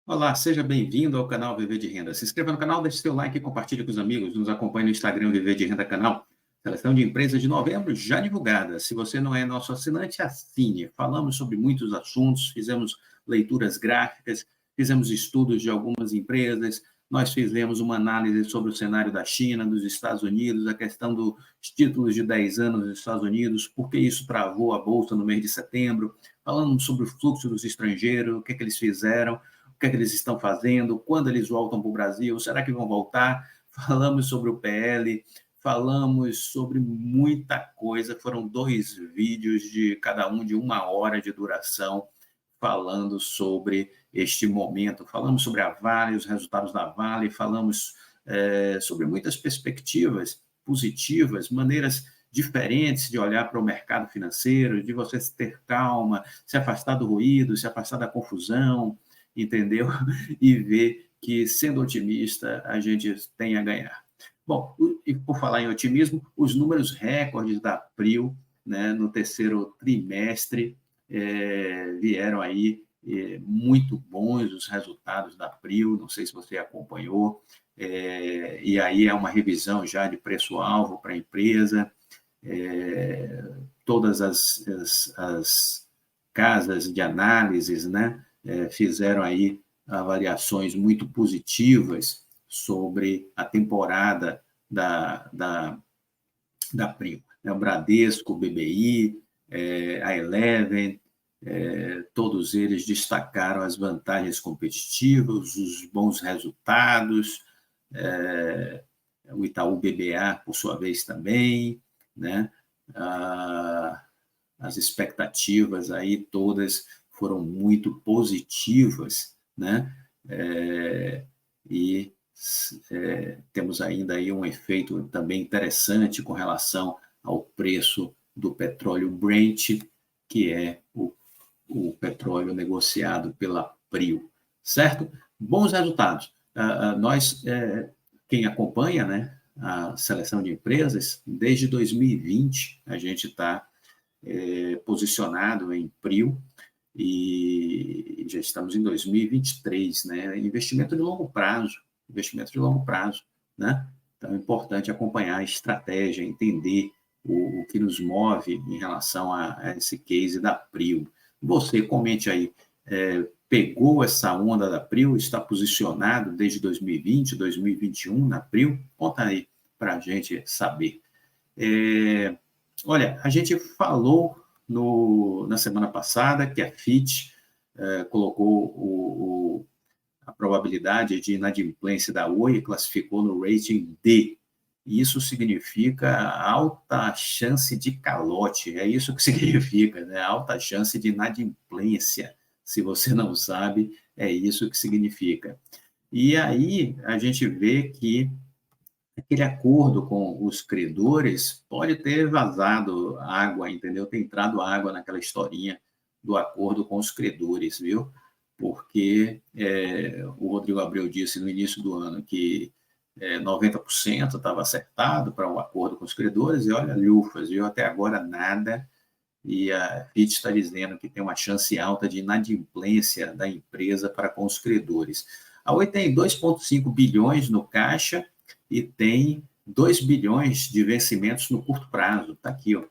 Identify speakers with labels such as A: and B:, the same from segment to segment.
A: Olá, seja bem-vindo ao canal Viver de Renda. Se inscreva no canal, deixe seu like e compartilhe com os amigos. Nos acompanhe no Instagram Viver de Renda Canal. Seleção de empresas de novembro já divulgada. Se você não é nosso assinante, assine. Falamos sobre muitos assuntos, fizemos leituras gráficas, fizemos estudos de algumas empresas, nós fizemos uma análise sobre o cenário da China, dos Estados Unidos, a questão dos títulos de 10 anos dos Estados Unidos, por que isso travou a Bolsa no mês de setembro, falamos sobre o fluxo dos estrangeiros, o que eles fizeram, o que é que eles estão fazendo, quando eles voltam para o Brasil, será que vão voltar? Falamos sobre o PL, falamos sobre muita coisa, foram 2 vídeos de cada um de 1 hora de duração, falando sobre este momento, falamos sobre a Vale, os resultados da Vale, falamos sobre muitas perspectivas positivas, maneiras diferentes de olhar para o mercado financeiro, de você ter calma, se afastar do ruído, se afastar da confusão, entendeu? E ver que, sendo otimista, a gente tem a ganhar. Bom, e por falar em otimismo, os números recordes da Prio, né, no terceiro trimestre, vieram aí muito bons os resultados da Prio, não sei se você acompanhou, e aí é uma revisão já de preço-alvo para a empresa, todas as casas de análises, né, fizeram aí avaliações muito positivas sobre a temporada da Prio. O Bradesco, o BBI, a Eleven, todos eles destacaram as vantagens competitivas, os bons resultados, o Itaú BBA, por sua vez, também, né? As expectativas aí todas foram muito positivas, né? E temos ainda aí um efeito também interessante com relação ao preço do petróleo Brent, que é o petróleo negociado pela Prio, certo? Bons resultados. Nós, quem acompanha, né, a seleção de empresas, desde 2020 a gente está posicionado em Prio, e já estamos em 2023, né? Investimento de longo prazo, né? Então é importante acompanhar a estratégia, entender o que nos move em relação a esse case da Prio. Você comente aí, pegou essa onda da Prio, está posicionado desde 2020, 2021 na Prio? Conta aí para a gente saber. Olha, a gente falou na semana passada que a Fitch colocou a probabilidade de inadimplência da Oi e classificou no rating D. Isso significa alta chance de calote, é isso que significa, né? Alta chance de inadimplência. Se você não sabe, é isso que significa. E aí a gente vê que aquele acordo com os credores pode ter vazado água, entendeu? Tem entrado água naquela historinha do acordo com os credores, viu? Porque o Rodrigo Abreu disse no início do ano que 90% estava acertado para um acordo com os credores, e olha, lufas, viu? Até agora nada, e a Fitch está dizendo que tem uma chance alta de inadimplência da empresa para com os credores. A Oi tem 2,5 bilhões no caixa e tem 2 bilhões de vencimentos no curto prazo. Está aqui, ó.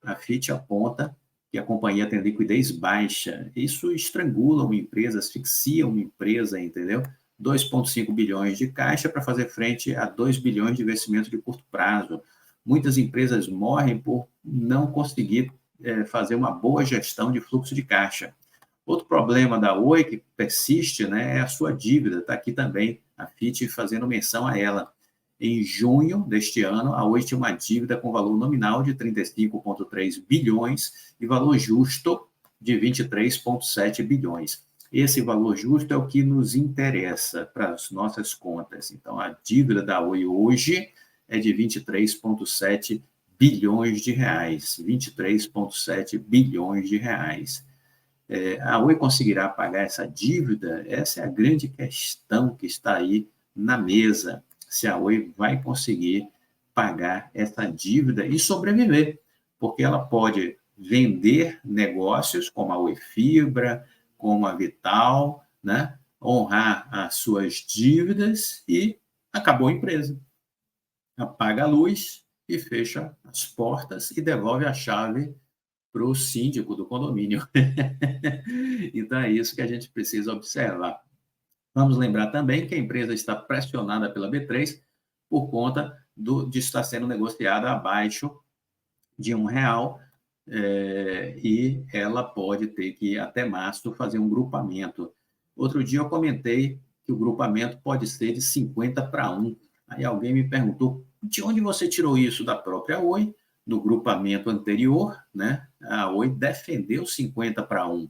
A: A Fitch aponta que a companhia tem liquidez baixa. Isso estrangula uma empresa, asfixia uma empresa, entendeu? 2,5 bilhões de caixa para fazer frente a 2 bilhões de investimento de curto prazo. Muitas empresas morrem por não conseguir fazer uma boa gestão de fluxo de caixa. Outro problema da Oi que persiste, né, é a sua dívida. Está aqui também a Fitch fazendo menção a ela. Em junho deste ano, a Oi tinha uma dívida com valor nominal de 35,3 bilhões e valor justo de 23,7 bilhões. Esse valor justo é o que nos interessa para as nossas contas. Então, a dívida da Oi hoje é de 23,7 bilhões de reais. 23,7 bilhões de reais. A Oi conseguirá pagar essa dívida? Essa é a grande questão que está aí na mesa. Se a Oi vai conseguir pagar essa dívida e sobreviver, porque ela pode vender negócios como a Oi Fibra, como a Vital, né? honrar as suas dívidas e acabou a empresa. Apaga a luz e fecha as portas e devolve a chave para o síndico do condomínio. Então, é isso que a gente precisa observar. Vamos lembrar também que a empresa está pressionada pela B3 por conta de estar sendo negociada abaixo de R$ 1, e ela pode ter que ir até março fazer um grupamento. Outro dia eu comentei que o grupamento pode ser de 50-1. Aí alguém me perguntou, de onde você tirou isso? Da própria Oi, do grupamento anterior, né? A Oi defendeu 50-1.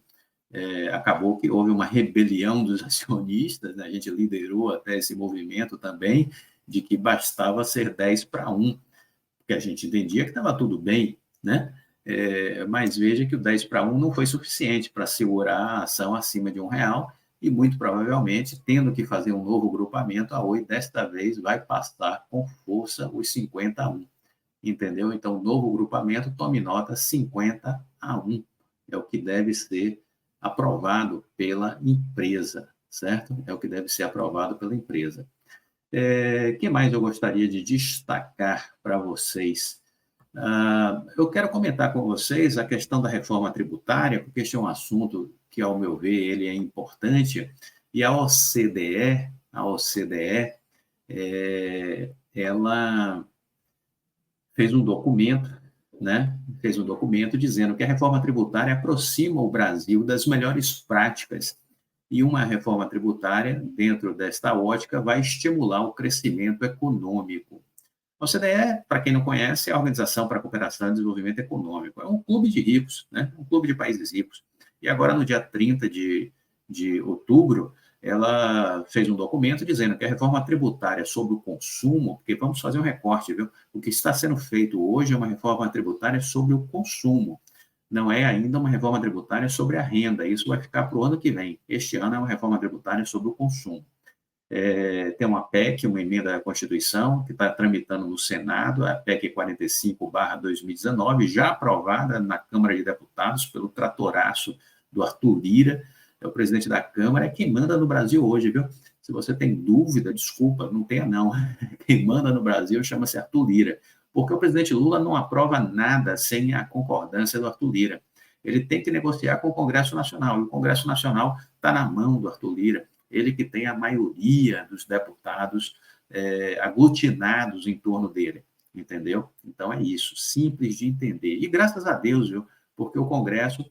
A: Acabou que houve uma rebelião dos acionistas, né? A gente liderou até esse movimento também, de que bastava ser 10-1, porque a gente entendia que estava tudo bem, né? Mas veja que o 10-1 não foi suficiente para segurar a ação acima de R$ 1, e muito provavelmente, tendo que fazer um novo grupamento, a Oi desta vez vai passar com força os 50-1, entendeu? Então, novo grupamento, tome nota, 50-1 é o que deve ser aprovado pela empresa, certo? É o que deve ser aprovado pela empresa. Que mais eu gostaria de destacar para vocês? Eu quero comentar com vocês a questão da reforma tributária, porque este é um assunto que, ao meu ver, ele é importante, e a OCDE, ela fez um documento, né? Fez um documento dizendo que a reforma tributária aproxima o Brasil das melhores práticas, e uma reforma tributária, dentro desta ótica, vai estimular o crescimento econômico. A OCDE, para quem não conhece, é a Organização para a Cooperação e Desenvolvimento Econômico. É um clube de ricos, né? Um clube de países ricos. E agora, no dia 30 de outubro, ela fez um documento dizendo que a reforma tributária sobre o consumo, porque vamos fazer um recorte, viu? O que está sendo feito hoje é uma reforma tributária sobre o consumo. Não é ainda uma reforma tributária sobre a renda. Isso vai ficar para o ano que vem. Este ano é uma reforma tributária sobre o consumo. Tem uma PEC, uma emenda à Constituição, que está tramitando no Senado, a PEC 45/2019, já aprovada na Câmara de Deputados pelo tratoraço do Arthur Lira, é o presidente da Câmara, é quem manda no Brasil hoje, viu? Se você tem dúvida, desculpa, não tenha não. Quem manda no Brasil chama-se Arthur Lira, porque o presidente Lula não aprova nada sem a concordância do Arthur Lira. Ele tem que negociar com o Congresso Nacional, e o Congresso Nacional está na mão do Arthur Lira, ele que tem a maioria dos deputados aglutinados em torno dele, entendeu? Então é isso, simples de entender. E graças a Deus, viu? Porque o Congresso,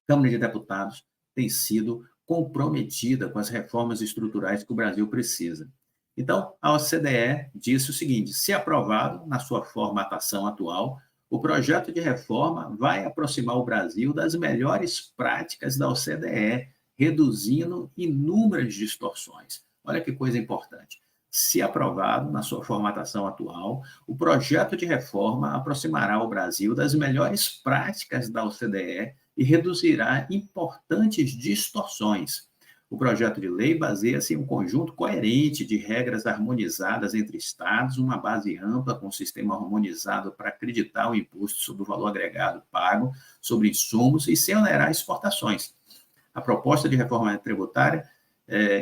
A: Câmara de Deputados, tem sido comprometida com as reformas estruturais que o Brasil precisa. Então, a OCDE disse o seguinte: se aprovado na sua formatação atual, o projeto de reforma vai aproximar o Brasil das melhores práticas da OCDE, reduzindo inúmeras distorções. Olha que coisa importante. Se aprovado na sua formatação atual, o projeto de reforma aproximará o Brasil das melhores práticas da OCDE e reduzirá importantes distorções. O projeto de lei baseia-se em um conjunto coerente de regras harmonizadas entre estados, uma base ampla com um sistema harmonizado para acreditar o imposto sobre o valor agregado pago sobre insumos e sem onerar exportações. A proposta de reforma tributária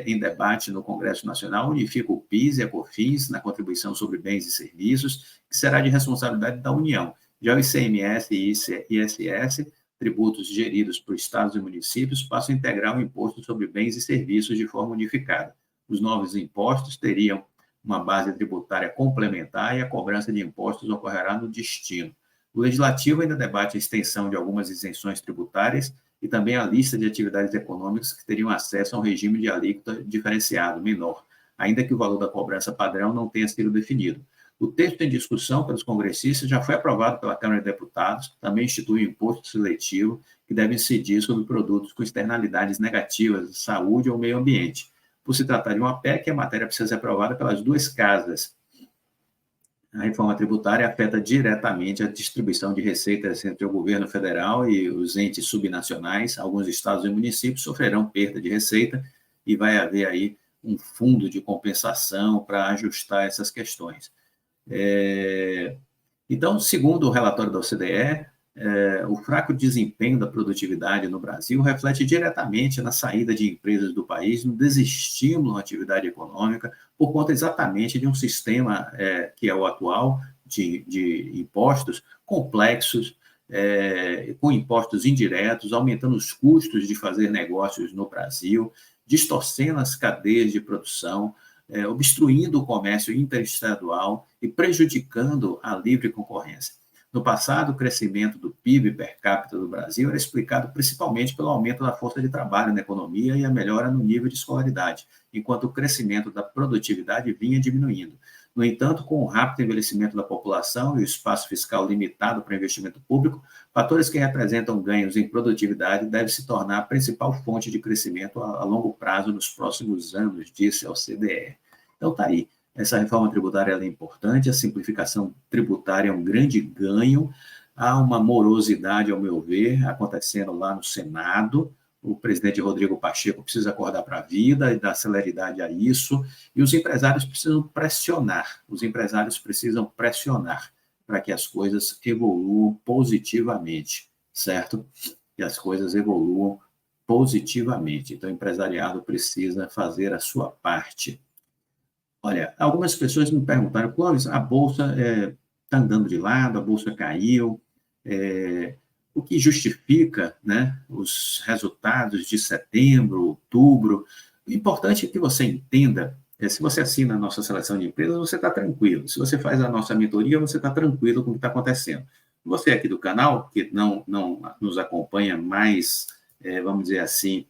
A: em debate no Congresso Nacional unifica o PIS e a COFINS na contribuição sobre bens e serviços, que será de responsabilidade da União. Já o ICMS e ISS, tributos geridos por estados e municípios, passam a integrar o imposto sobre bens e serviços de forma unificada. Os novos impostos teriam uma base tributária complementar e a cobrança de impostos ocorrerá no destino. O Legislativo ainda debate a extensão de algumas isenções tributárias e também a lista de atividades econômicas que teriam acesso a um regime de alíquota diferenciado, menor, ainda que o valor da cobrança padrão não tenha sido definido. O texto em discussão pelos congressistas já foi aprovado pela Câmara de Deputados, que também institui um imposto seletivo que deve incidir sobre produtos com externalidades negativas de saúde ou meio ambiente. Por se tratar de uma PEC, a matéria precisa ser aprovada pelas duas casas. A reforma tributária afeta diretamente a distribuição de receitas entre o governo federal e os entes subnacionais. Alguns estados e municípios sofrerão perda de receita e vai haver aí um fundo de compensação para ajustar essas questões. Então, segundo o relatório da OCDE, O fraco desempenho da produtividade no Brasil reflete diretamente na saída de empresas do país, no desestímulo à atividade econômica, por conta exatamente de um sistema que é o atual, de impostos complexos, com impostos indiretos, aumentando os custos de fazer negócios no Brasil, distorcendo as cadeias de produção, obstruindo o comércio interestadual e prejudicando a livre concorrência. No passado, o crescimento do PIB per capita do Brasil era explicado principalmente pelo aumento da força de trabalho na economia e a melhora no nível de escolaridade, enquanto o crescimento da produtividade vinha diminuindo. No entanto, com o rápido envelhecimento da população e o espaço fiscal limitado para investimento público, fatores que representam ganhos em produtividade devem se tornar a principal fonte de crescimento a longo prazo nos próximos anos, disse a OCDE. Então, está aí. Essa reforma tributária é importante, a simplificação tributária é um grande ganho, há uma morosidade, ao meu ver, acontecendo lá no Senado. O presidente Rodrigo Pacheco precisa acordar para a vida e dar celeridade a isso, e os empresários precisam pressionar, para que as coisas evoluam positivamente, certo? Que as coisas evoluam positivamente. Então, o empresariado precisa fazer a sua parte. Olha, algumas pessoas me perguntaram, Clóvis, a Bolsa está andando de lado, a Bolsa caiu, o que justifica, né, os resultados de setembro, outubro. O importante é que você entenda, se você assina a nossa seleção de empresas, você está tranquilo. Se você faz a nossa mentoria, você está tranquilo com o que está acontecendo. Você aqui do canal, que não nos acompanha mais, vamos dizer assim,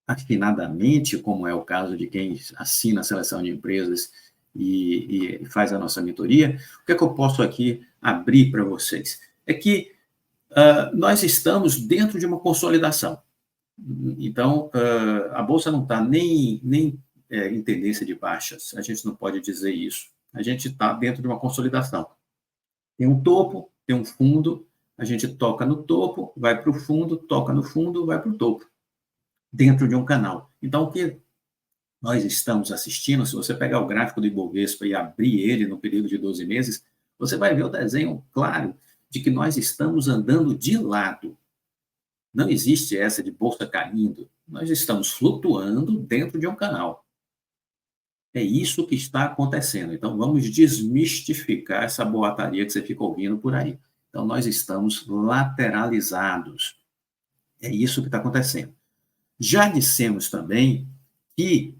A: afinadamente, como é o caso de quem assina a seleção de empresas e faz a nossa mentoria, o que é que eu posso aqui abrir para vocês? É que nós estamos dentro de uma consolidação. Então, a Bolsa não está nem em tendência de baixas, a gente não pode dizer isso. A gente está dentro de uma consolidação. Tem um topo, tem um fundo, a gente toca no topo, vai para o fundo, toca no fundo, vai para o topo, dentro de um canal. Então, o que nós estamos assistindo, se você pegar o gráfico do Ibovespa e abrir ele no período de 12 meses, você vai ver o desenho claro de que nós estamos andando de lado. Não existe essa de bolsa caindo. Nós estamos flutuando dentro de um canal. É isso que está acontecendo. Então, vamos desmistificar essa boataria que você fica ouvindo por aí. Então, nós estamos lateralizados. É isso que está acontecendo. Já dissemos também que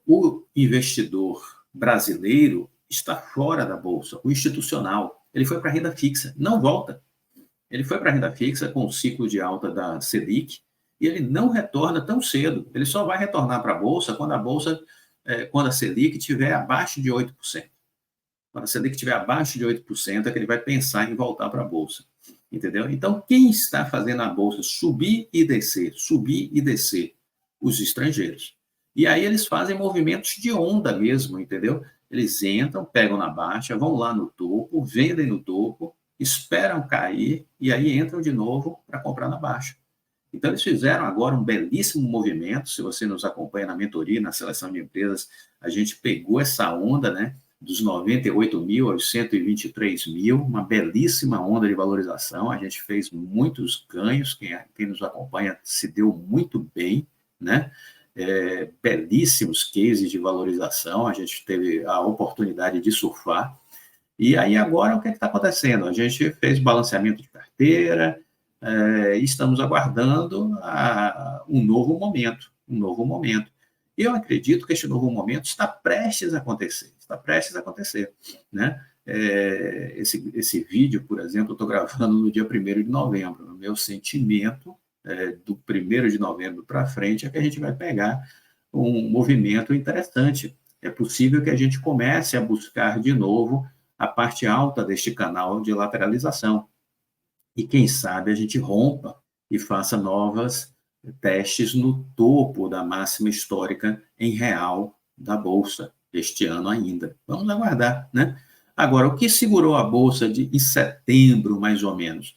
A: o investidor brasileiro está fora da Bolsa, o institucional. Ele foi para a renda fixa, não volta. Ele foi para a renda fixa com o ciclo de alta da Selic e ele não retorna tão cedo. Ele só vai retornar para a Bolsa quando a Selic estiver abaixo de 8%. Quando a Selic estiver abaixo de 8%, é que ele vai pensar em voltar para a Bolsa. Entendeu? Então, quem está fazendo a Bolsa subir e descer? Os estrangeiros. E aí eles fazem movimentos de onda mesmo, entendeu? Eles entram, pegam na baixa, vão lá no topo, vendem no topo, esperam cair e aí entram de novo para comprar na baixa. Então, eles fizeram agora um belíssimo movimento. Se você nos acompanha na mentoria, na seleção de empresas, a gente pegou essa onda, né? Dos 98 mil aos 123 mil, uma belíssima onda de valorização. A gente fez muitos ganhos, quem nos acompanha se deu muito bem, né? Belíssimos cases de valorização, a gente teve a oportunidade de surfar. E aí agora o que está acontecendo? A gente fez balanceamento de carteira, estamos aguardando um novo momento. E eu acredito que este novo momento está prestes a acontecer, né? Esse vídeo, por exemplo, eu estou gravando no dia 1º de novembro. O meu sentimento do 1º de novembro para frente é que a gente vai pegar um movimento interessante. É possível que a gente comece a buscar de novo a parte alta deste canal de lateralização. E quem sabe a gente rompa e faça novos testes no topo da máxima histórica em real da Bolsa, este ano ainda. Vamos aguardar, né? Agora, o que segurou a Bolsa em setembro, mais ou menos?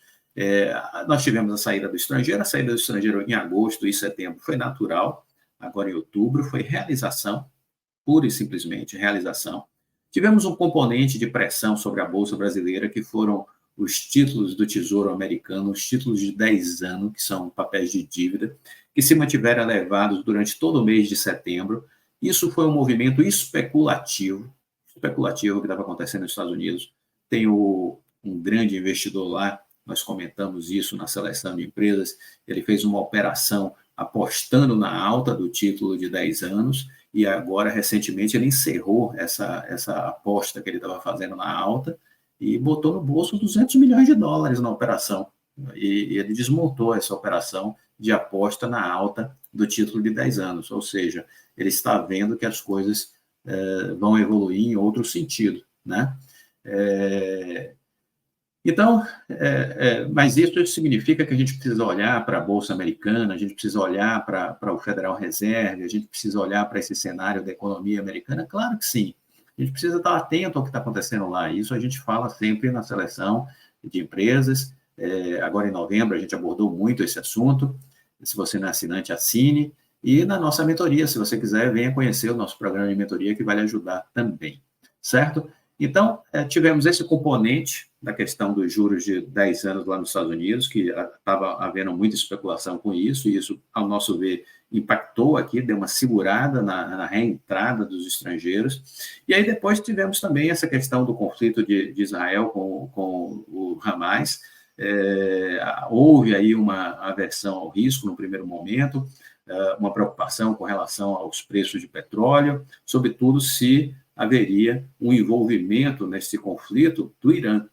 A: Nós tivemos a saída do estrangeiro em agosto e setembro foi natural, agora em outubro foi realização, pura e simplesmente realização. Tivemos um componente de pressão sobre a Bolsa brasileira, que foram os títulos do Tesouro Americano, os títulos de 10 anos, que são papéis de dívida, que se mantiveram elevados durante todo o mês de setembro. Isso foi um movimento especulativo que estava acontecendo nos Estados Unidos. Tem um grande investidor lá, nós comentamos isso na seleção de empresas, ele fez uma operação apostando na alta do título de 10 anos, e agora, recentemente, ele encerrou essa aposta que ele estava fazendo na alta e botou no bolso $200 milhões na operação. E ele desmontou essa operação de aposta na alta do título de 10 anos, ou seja, ele está vendo que as coisas vão evoluir em outro sentido, né? Então, mas isso significa que a gente precisa olhar para a Bolsa Americana, a gente precisa olhar para o Federal Reserve, a gente precisa olhar para esse cenário da economia americana? Claro que sim. A gente precisa estar atento ao que está acontecendo lá. Isso a gente fala sempre na seleção de empresas. Agora, em novembro, a gente abordou muito esse assunto. Se você não é assinante, assine. E na nossa mentoria, se você quiser, venha conhecer o nosso programa de mentoria, que vai lhe ajudar também. Certo? Então, tivemos esse componente da questão dos juros de 10 anos lá nos Estados Unidos, que estava havendo muita especulação com isso, e isso, ao nosso ver, impactou aqui, deu uma segurada na reentrada dos estrangeiros. E aí depois tivemos também essa questão do conflito de Israel com o Hamas. Houve aí uma aversão ao risco no primeiro momento, uma preocupação com relação aos preços de petróleo, sobretudo se haveria um envolvimento nesse conflito do Irã,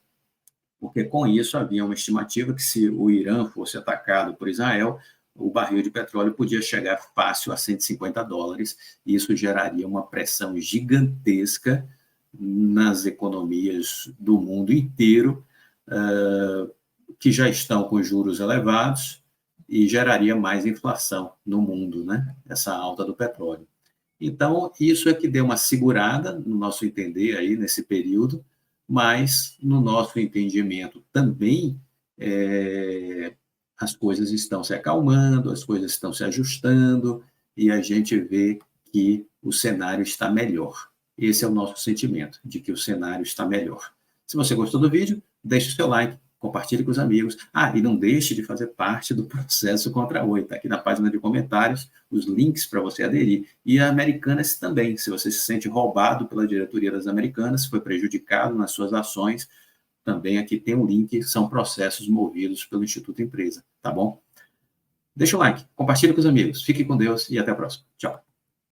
A: porque com isso havia uma estimativa que se o Irã fosse atacado por Israel, o barril de petróleo podia chegar fácil a $150, e isso geraria uma pressão gigantesca nas economias do mundo inteiro, que já estão com juros elevados, e geraria mais inflação no mundo, né? Essa alta do petróleo. Então, isso é que deu uma segurada, no nosso entender, aí, nesse período, mas, no nosso entendimento também, as coisas estão se acalmando, as coisas estão se ajustando, e a gente vê que o cenário está melhor. Esse é o nosso sentimento, de que o cenário está melhor. Se você gostou do vídeo, deixe o seu like, compartilhe com os amigos. E não deixe de fazer parte do processo contra a Oi. Está aqui na página de comentários os links para você aderir. E a Americanas também. Se você se sente roubado pela diretoria das Americanas, foi prejudicado nas suas ações, também aqui tem um link, são processos movidos pelo Instituto Empresa, tá bom? Deixa o like, compartilhe com os amigos. Fique com Deus e até a próxima. Tchau.